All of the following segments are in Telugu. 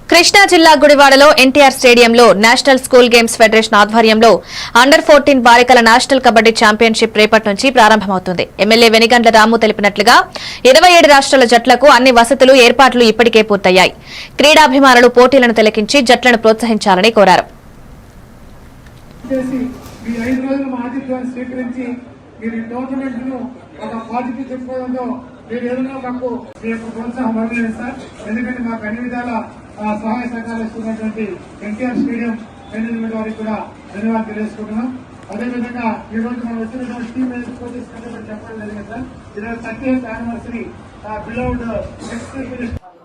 కృష్ణా జిల్లా గుడివాడలో ఎన్టీఆర్ స్టేడియంలో నేషనల్ స్కూల్ గేమ్స్ ఫెడరేషన్ ఆధ్వర్యంలో అండర్ 14 బాలికల నేషనల్ కబడ్డీ ఛాంపియన్షిప్ రేపటి నుంచి ప్రారంభమవుతుంది. ఎమ్మెల్యే వెనిగండ్ల రాము తెలిపినట్లుగా 27 రాష్ట్రాల జట్లకు అన్ని వసతులు ఏర్పాట్లు ఇప్పటికే పూర్తయ్యాయి. క్రీడాభిమానులు పోటీలను తిలకించి జట్లను ప్రోత్సహించాలని కోరారు. మీరు ఏదైనా మాకు మీ యొక్క ప్రోత్సాహం అవ్వలేదు సార్. ఎందుకంటే మాకు అన్ని విధాల సహాయ సహకారాలు ఇస్తున్నటువంటి ఎన్టీఆర్ స్టేడియం మేనేజ్మెంట్ వారికి కూడా ధన్యవాదాలు తెలియజేసుకుంటున్నాం. అదేవిధంగా ఈ రోజు మనం వచ్చినటువంటి టీమ్ కోచెస్ చెప్పడం జరిగింది సార్. ఈరోజు 30th యానివర్సరీ బిలౌడ్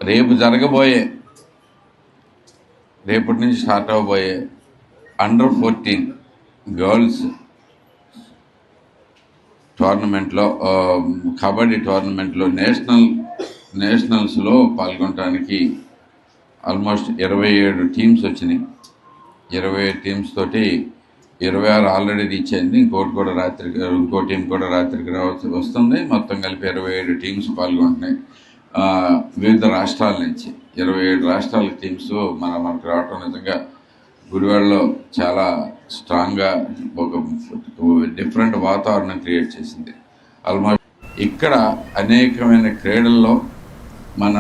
రేపు రేపటి నుంచి స్టార్ట్ అవబోయే అండర్ 14 గర్ల్స్ టోర్నమెంట్లో కబడ్డీ టోర్నమెంట్లో నేషనల్స్లో పాల్గొనడానికి ఆల్మోస్ట్ 27 టీమ్స్ వచ్చినాయి. 27 టీమ్స్ తోటి 26 ఆల్రెడీ రీచ్ అయింది. ఇంకో టీం కూడా రాత్రికి వస్తుంది. మొత్తం కలిపి 27 టీమ్స్ పాల్గొంటున్నాయి. వివిధ రాష్ట్రాల నుంచి 27 రాష్ట్రాల టీమ్స్ మనకు రావటం నిజంగా గుడివాడలో చాలా స్ట్రాంగ్గా ఒక డిఫరెంట్ వాతావరణం క్రియేట్ చేసింది. ఆల్మోస్ట్ ఇక్కడ అనేకమైన క్రీడల్లో మన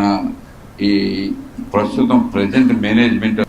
ఈ ప్రస్తుతం ప్రజెంట్ మేనేజ్మెంట్